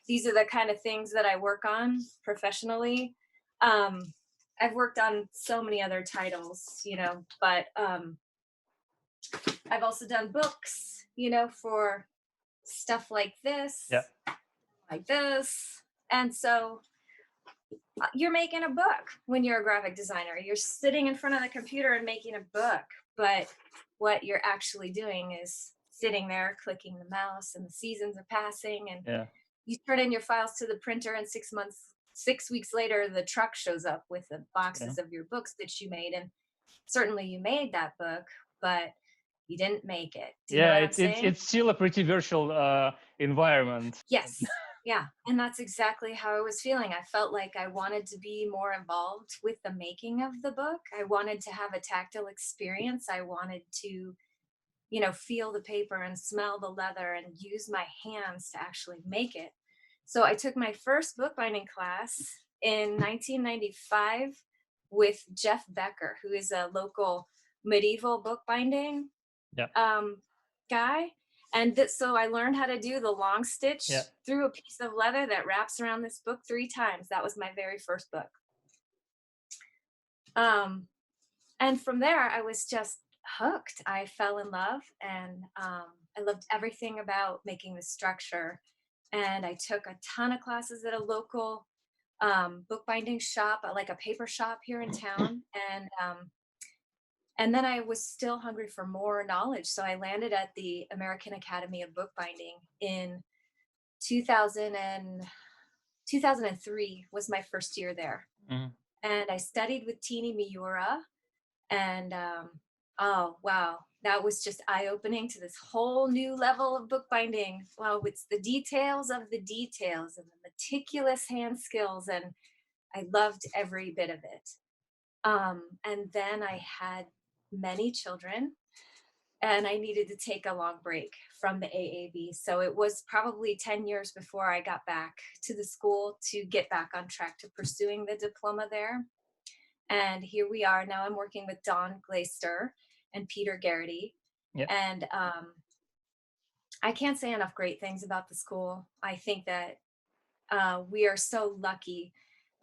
these are the kind of things that I work on professionally. Um, I've worked on so many other titles, but I've also done books, for stuff Yeah. like this. And so you're making a book when you're a graphic designer. You're sitting in front of the computer and making a book, but what you're actually doing is sitting there clicking the mouse, and the seasons are passing, and Yeah. you turn in your files to the printer, and 6 weeks later the truck shows up with the Yeah. boxes of your books that you made. And certainly you made that book, but you didn't make it. Do you know Yeah, what I'm it's saying? it's still a pretty virtual environment. Yes. Yeah. And that's exactly how I was feeling. I felt like I wanted to be more involved with the making of the book. I wanted to have a tactile experience. I wanted to, feel the paper and smell the leather and use my hands to actually make it. So I took my first bookbinding class in 1995 with Jeff Becker, who is a local medieval bookbinding Yeah. um, guy. And so I learned how to do the long Yeah. stitch through a piece of leather that wraps around this book 3 times. That was my very first book. And from there, I was just hooked. I fell in love, and I loved everything about making the structure. And I took a ton of classes at a local bookbinding shop, like a paper shop here in town. And then I was still hungry for more knowledge. So I landed at the American Academy of Bookbinding in 2000 and 2003 was my first year there. Mhm. And I studied with Tini Miura. And oh, wow, that was just eye opening to this whole new level of bookbinding. Wow, it's the details of the details and the meticulous hand skills. And I loved every bit of it. And then I had many children, and I needed to take a long break from the AAB. So it was probably 10 years before I got back to the school to get back on track to pursuing the diploma there. And here we are. Now I'm working with Don Glaister and Peter Garrity. Yeah. And I can't say enough great things about the school. I think that we are so lucky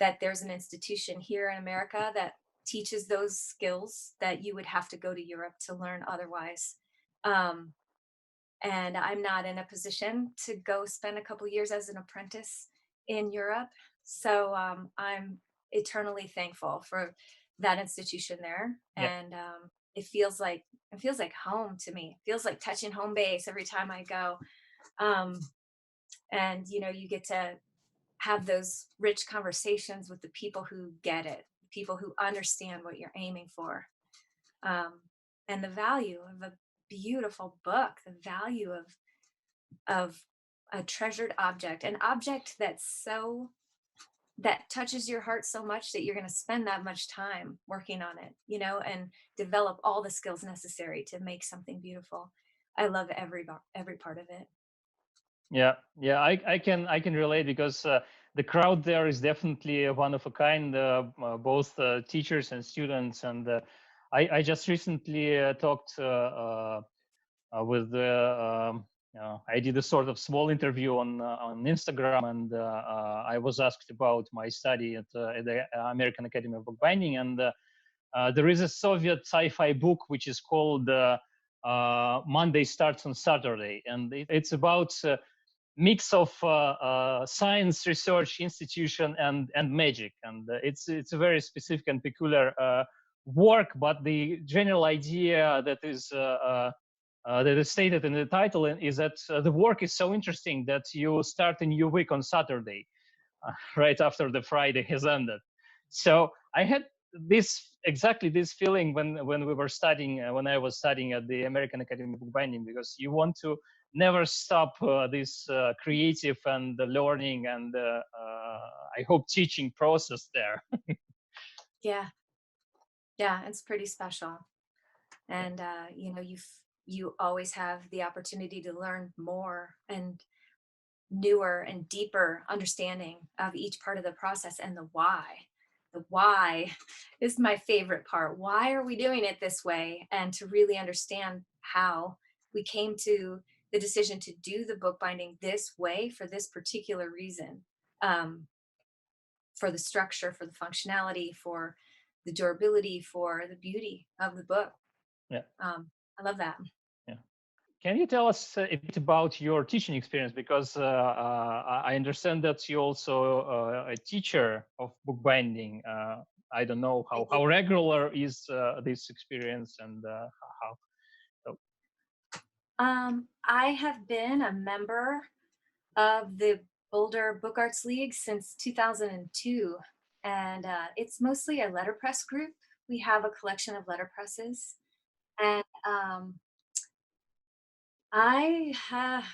that there's an institution here in America that teaches those skills that you would have to go to Europe to learn otherwise. Um, and I'm not in a position to go spend a couple years as an apprentice in Europe. So I'm eternally thankful for that institution there. Yeah. And it feels like home to me. It feels like touching home base every time I go. Um, and you get to have those rich conversations with the people who get it, people who understand what you're aiming for, um, and the value of a beautiful book, the value of a treasured object, an object that touches your heart so much that you're going to spend that much time working on it, and develop all the skills necessary to make something beautiful. I love every part of it. Yeah. Yeah. I can relate because the crowd there is definitely one of a kind, both teachers and students. And I just recently talked with I did a sort of small interview on Instagram, and I was asked about my study at the American Academy of Bookbinding. And there is a Soviet sci-fi book which is called Monday Starts on Saturday, and it's about mix of science research institution and magic. And it's a very specific and peculiar work, but the general idea that is stated in the title is that the work is so interesting that you start a new week on Saturday, right after the Friday has ended. So I had exactly this feeling when we were studying, when I was studying at the American Academy of Bookbinding, because you want to never stop this creative and the learning and I hope teaching process there. Yeah, yeah, it's pretty special. And you always have the opportunity to learn more and newer and deeper understanding of each part of the process. And the why is my favorite part. Why are we doing it this way? And to really understand how we came to the decision to do the bookbinding this way for this particular reason, for the structure, for the functionality, for the durability, for the beauty of the book. Yeah. I love that. Yeah. Can you tell us a bit about your teaching experience? Because I understand that you're also a teacher of bookbinding. I don't know I how do. regular is this experience, and how. So, I have been a member of the Boulder Book Arts League since 2002, and it's mostly a letterpress group. We have a collection of letterpresses, and I have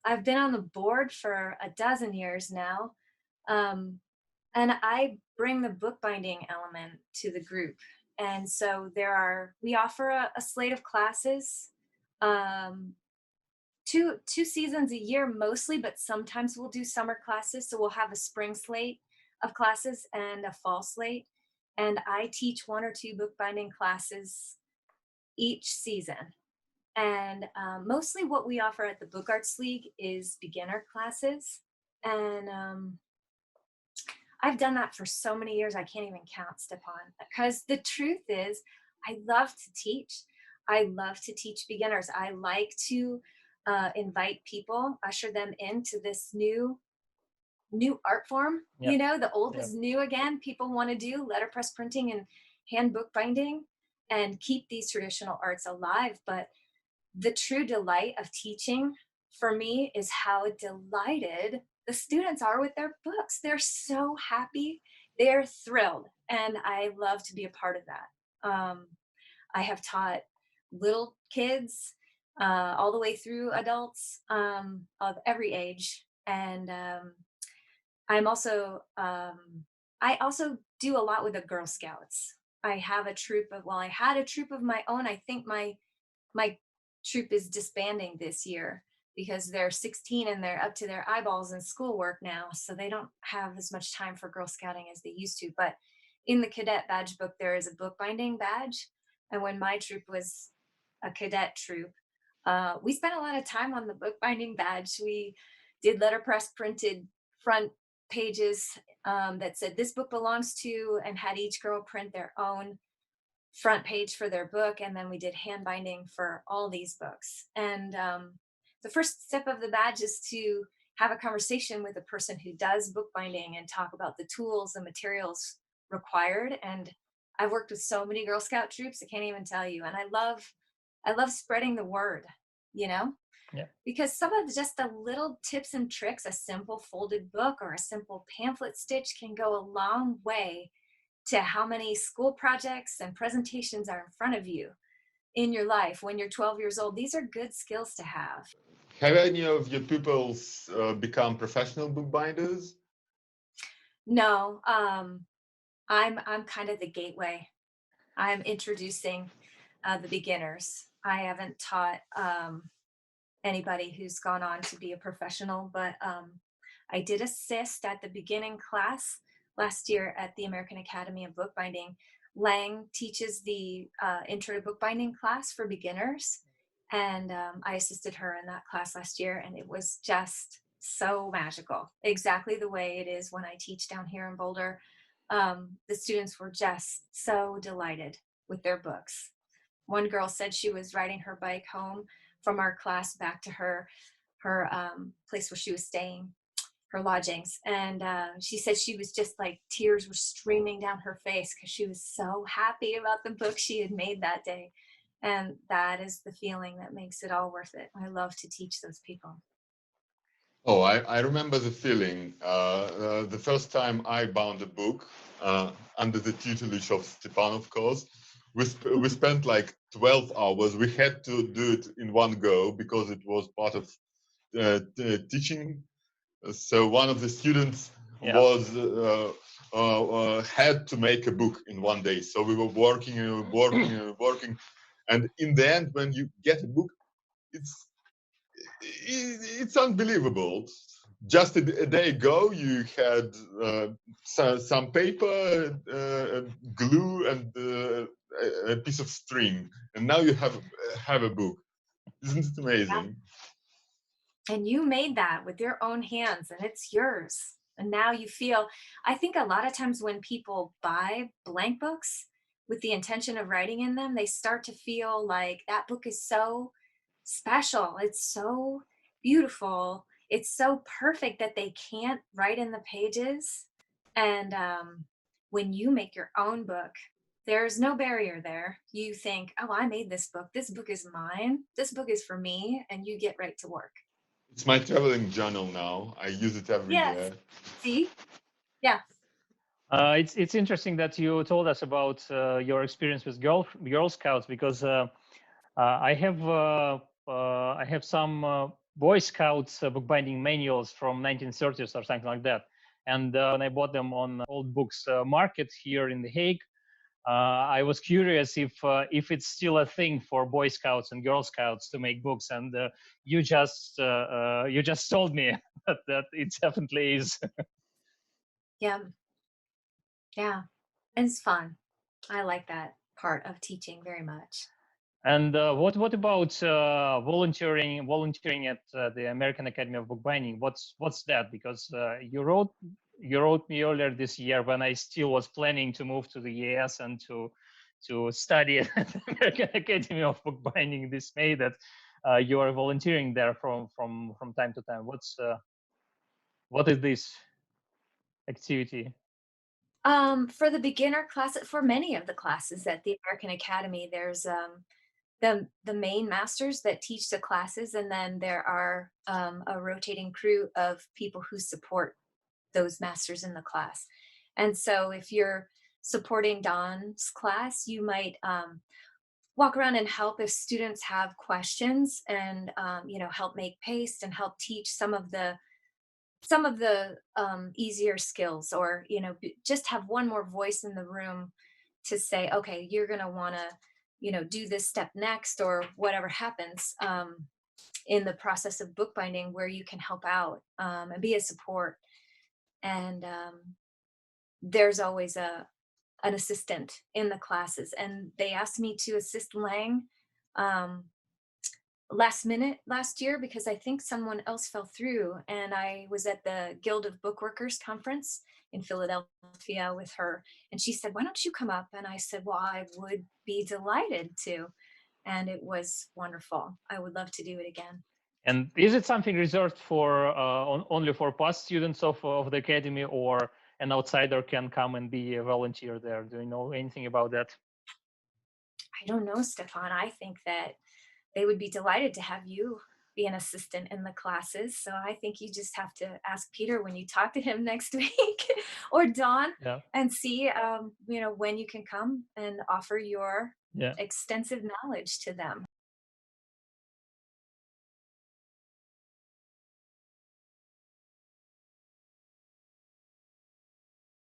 I've been on the board for a dozen years now, um, and I bring the bookbinding element to the group. And so we offer a slate of classes, um, two seasons a year mostly, but sometimes we'll do summer classes. So we'll have a spring slate of classes and a fall slate. And I teach one or two bookbinding classes each season. And mostly what we offer at the Book Arts League is beginner classes. And I've done that for so many years, I can't even count, Stepan. Because the truth is, I love to teach. I love to teach beginners. I like to invite people, usher them into this new art form. yeah, The old yeah, is new again. People want to do letterpress printing and hand bookbinding and keep these traditional arts alive. But the true delight of teaching for me is how delighted the students are with their books. They're so happy, they're thrilled, and I love to be a part of that. I have taught little kids all the way through adults of every age, and I'm also I also do a lot with the Girl Scouts. I have a troop of well, I had a troop of my own. I think my troop is disbanding this year because they're 16 and they're up to their eyeballs in schoolwork now, so they don't have as much time for Girl Scouting as they used to. But in the cadet badge book, there is a bookbinding badge, and when my troop was a cadet troop, we spent a lot of time on the bookbinding badge. We did letterpress printed front pages that said this book belongs to, and had each girl print their own front page for their book, and then we did hand binding for all these books. And the first step of the badge is to have a conversation with a person who does bookbinding and talk about the tools and materials required. And I've worked with so many Girl Scout troops, I can't even tell you. And I love spreading the word, you know yeah. because some of just the little tips and tricks, a simple folded book or a simple pamphlet stitch, can go a long way to how many school projects and presentations are in front of you in your life when you're 12 years old. These are good skills to have. Have any of your pupils become professional bookbinders? No, I'm kind of the gateway. I'm introducing the beginners. I haven't taught anybody who's gone on to be a professional, but I did assist at the beginning class last year at the American Academy of Bookbinding. Lang teaches the intro to bookbinding class for beginners, and I assisted her in that class last year, and it was just so magical, exactly the way it is when I teach down here in Boulder. The students were just so delighted with their books. One girl said she was riding her bike home from our class back to her place where she was staying, her lodgings, and she said she was just like tears were streaming down her face because she was so happy about the book she had made that day. And that is the feeling that makes it all worth it. I love to teach those people. Oh, I remember the feeling. The first time I bound a book under the tutelage of Stepan, of course, we spent like 12 hours. We had to do it in one go because it was part of teaching. So one of the students Yeah. was had to make a book in one day. So we were working and working and working, and in the end, when you get a book, it's it's unbelievable. Just a day ago, you had some paper, glue, and a piece of string, and now you have a book. Isn't it Yeah. amazing? And you made that with your own hands and it's yours. And now you feel, I think a lot of times when people buy blank books with the intention of writing in them, they start to feel like that book is so special. It's so beautiful. It's so perfect that they can't write in the pages. And when you make your own book, there's no barrier there. You think, oh, I made this book. This book is mine. This book is for me. And you get right to work. It's my traveling journal now. I use it every Yes. year. See? Yeah. It's interesting that you told us about your experience with Girl Scouts, because I have some Boy Scouts bookbinding manuals from 1930s or something like that, and when I bought them on old books market here in The Hague, I was curious if it's still a thing for Boy Scouts and Girl Scouts to make books, and you just told me that it definitely is. Yeah. Yeah. And it's fun. I like that part of teaching very much. And what about volunteering at the American Academy of Bookbinding? What's that? Because you wrote me earlier this year, when I still was planning to move to the US and to study at the American Academy of Bookbinding this May, that you are volunteering there from time to time. What is this activity? For the beginner class, for many of the classes at the American Academy, there's the main masters that teach the classes, and then there are a rotating crew of people who support those masters in the class. And so if you're supporting Don's class, you might walk around and help if students have questions, and help make paste and help teach some of the easier skills, or just have one more voice in the room to say, okay, you're going to want to do this step next, or whatever happens in the process of bookbinding, where you can help out and be a support. And there's always an assistant in the classes, and they asked me to assist Lang last minute last year, because I think someone else fell through, and I was at the Guild of Bookworkers conference in Philadelphia with her, and she said, why don't you come up? And I said, well, I would be delighted to. And it was wonderful. I would love to do it again. And is it something reserved for only for past students of the academy, or an outsider can come and be a volunteer there? Do you know anything about that? I don't know, Stefan. I think that they would be delighted to have you be an assistant in the classes. So I think you just have to ask Peter when you talk to him next week, or Dawn, Yeah. and see, when you can come and offer your Yeah. extensive knowledge to them.